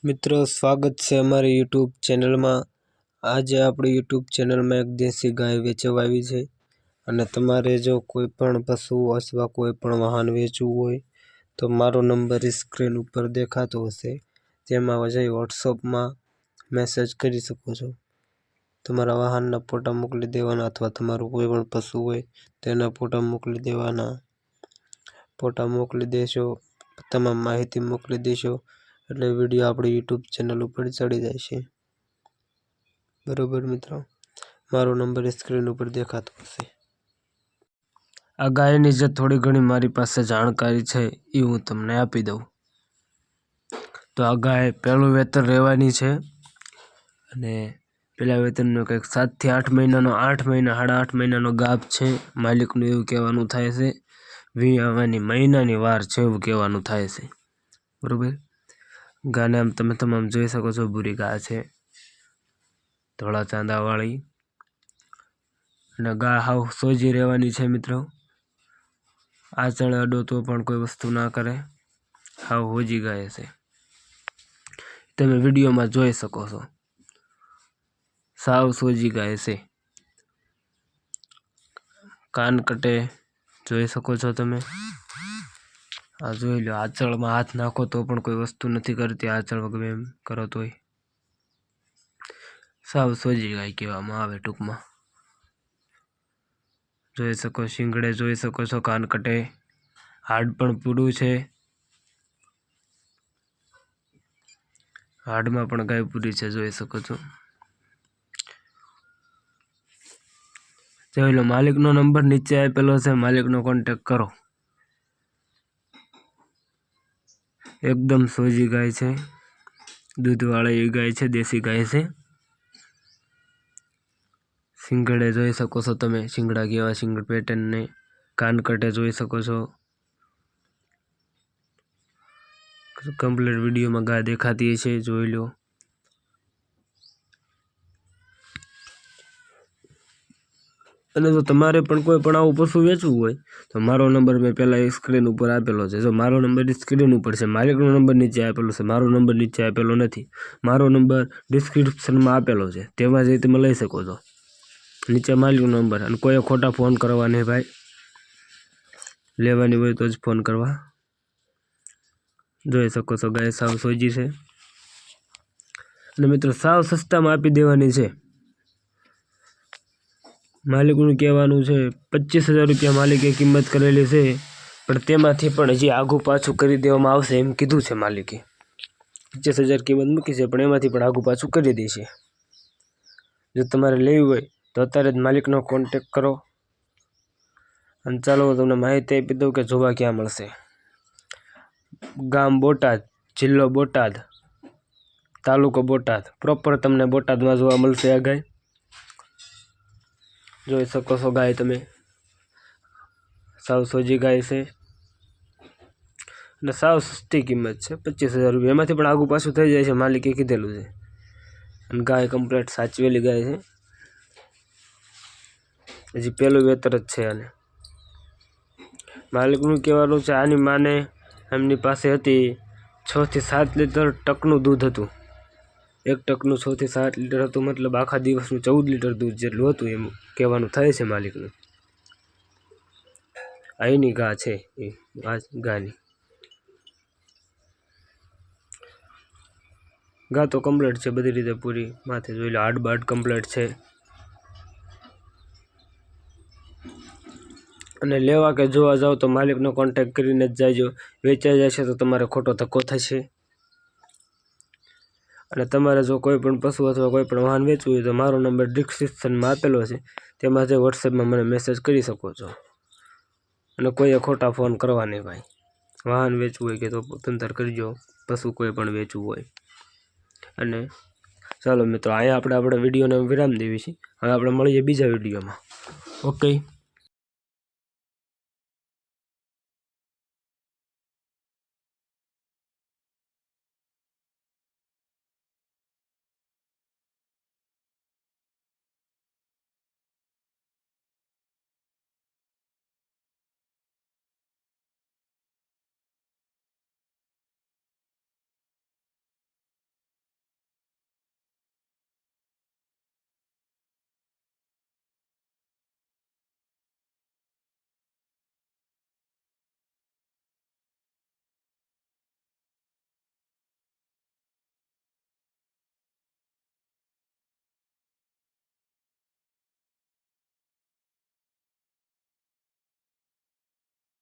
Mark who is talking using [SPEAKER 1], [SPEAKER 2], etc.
[SPEAKER 1] મિત્રો સ્વાગત છે અમારી યુટ્યુબ ચેનલમાં। આજે આપણી યુટ્યુબ ચેનલમાં એક દેશી ગાય વેચવા આવી છે અને તમારે જો કોઈ પણ પશુ અથવા કોઈ પણ વાહન વેચવું હોય તો મારો નંબર સ્ક્રીન ઉપર દેખાતો હશે, તેમાં જઈ વોટ્સઅપમાં મેસેજ કરી શકો છો। તમારા વાહનના ફોટા મોકલી દેવાના અથવા તમારું કોઈ પણ પશુ હોય તેના ફોટા મોકલી દેવાના। ફોટા મોકલી દેશો, તમામ માહિતી મોકલી દેશો એટલે વિડીયો આપણી યુટ્યુબ ચેનલ ઉપર ચડી જાય છે। બરોબર મિત્રો, મારો નંબર સ્ક્રીન ઉપર દેખાતો હશે। આ ગાયની જે થોડી ઘણી મારી પાસે જાણકારી છે એ હું તમને આપી દઉં તો આ ગાય પહેલું વેતર રહેવાની છે અને પેલા વેતરનો કંઈક 7 થી 8 મહિનાનો 8 મહિનાનો ગાભ છે। માલિકનું એવું કહેવાનું થાય છે 20 મહિનાની વાર છે એવું કહેવાનું થાય છે। બરોબર, ગાને આમ તમે તમામ જોઈ શકો છો, ભૂરી ગા છે, ધોળા ચાંદાવાળી, અને ગા હાવ સોજી રહેવાની છે મિત્રો। આંચળ અડો તો પણ કોઈ વસ્તુ ના કરે, હાવ હોજી ગાય છે, તમે વિડીયોમાં જોઈ શકો છો, સાવ સોજી ગાય છે। કાન કટે જોઈ શકો છો તમે, આ જોઈ લો, આંચળમાં હાથ નાખો તો પણ કોઈ વસ્તુ નથી કરતી, આંચળ વગર એમ કરો તોય સાવ સોજી ગાય કહેવામાં આવે ટૂંકમાં। જોઈ શકો, શિંગડે જોઈ શકો છો, કાન કટે, હાડ પણ પૂરું છે, હાડમાં પણ ગાય પૂરી છે, જોઈ શકો છો। જોઈ લો, માલિકનો નંબર નીચે આપેલો છે, માલિકનો કોન્ટેક્ટ કરો। એકદમ સોજી ગાય છે, દૂધવાળી ગાય છે, દેશી ગાય છે। શિંગડે જોઈ શકો છો તમે, શિંગડા કેવા શિંગડ પેટર્નને, કાન કટે જોઈ શકો છો। કમ્પ્લીટ વિડીયોમાં ગાય દેખાતી છે, જોઈ લો। અને જો તમારે પણ કોઈ પણ આવું પશુ વેચવું હોય તો મારો નંબર મેં પહેલાં સ્ક્રીન ઉપર આપેલો છે। જો મારો નંબર સ્ક્રીન ઉપર છે, માલિકનો નંબર નીચે આપેલો છે, મારો નંબર નીચે આપેલો નથી, મારો નંબર ડિસ્ક્રિપ્શનમાં આપેલો છે, તેમાં જઈ તમે લઈ શકો છો। નીચે માલિકનો નંબર, અને કોઈ ખોટા ફોન કરવા નહીં ભાઈ, લેવાની હોય તો જ ફોન કરવા। જોઈ શકો છો, ગાય સાવ સોજી છે અને મિત્રો સાવ સસ્તામાં આપી દેવાની છે। માલિકનું કહેવાનું છે 25,000 રૂપિયા માલિકે કિંમત કરેલી છે, પણ તેમાંથી પણ હજી આઘું પાછું કરી દેવામાં આવશે એમ કીધું છે માલિકે। 25,000 કિંમત મૂકી છે, પણ એમાંથી પણ આઘું પાછું કરી દેશે। જો તમારે લેવી હોય તો અત્યારે જ માલિકનો કોન્ટેક કરો। અને ચાલો હું તમને માહિતી આપી દઉં કે જોવા ક્યાં મળશે। ગામ બોટાદ, જિલ્લો બોટાદ, તાલુકો બોટાદ, પ્રોપર તમને બોટાદમાં જોવા મળશે આ ગાય। જોઈ શકો છો ગાય તમે, સાવ સોજી ગાય છે અને સાવ સસ્તી કિંમત છે, 25,000 રૂપિયા, એમાંથી પણ આગું પાછું થઈ જાય છે, માલિકે કીધેલું છે। અને ગાય કમ્પ્લીટ સાચવેલી ગાય છે, હજી પહેલું વેતર જ છે। અને માલિકનું કહેવાનું છે આની માને એમની પાસે હતી 6 થી 7 લીટર ટકનું દૂધ હતું, એક ટકનું 6 થી 7 લીટર હતું, મતલબ આખા દિવસનું 14 લીટર દૂધ જેટલું હતું એમ કહેવાનું થાય છે માલિકનું। અહીંની ગા છે એ ગાની ગા તો કમ્પ્લીટ છે, બધી રીતે પૂરી, માથે જોઈ લો, હાડ બાડ કમ્પ્લીટ છે। અને લેવા કે જોવા જાઓ તો માલિકનો કોન્ટેક્ટ કરીને જ જાયજો, વેચાઈ જશે તો તમારે ખોટો ધક્કો થશે। અને તમારે જો કોઈ પણ પશુ અથવા કોઈ પણ વાહન વેચવું હોય તો મારો નંબર ડિસ્ક્રિપ્શનમાં આપેલો છે, તેમાં જે વોટ્સએપમાં મને મેસેજ કરી શકો છો। અને કોઈએ ખોટા ફોન કરવા નહીં ભાઈ, વાહન વેચવું હોય કે તો તંતર કરજો, પશુ કોઈ પણ વેચવું હોય। અને ચાલો મિત્રો, અહીંયા આપણે વિડીયોને વિરામ દેવી છે, હવે આપણે મળીએ બીજા વિડીયોમાં। ઓકે।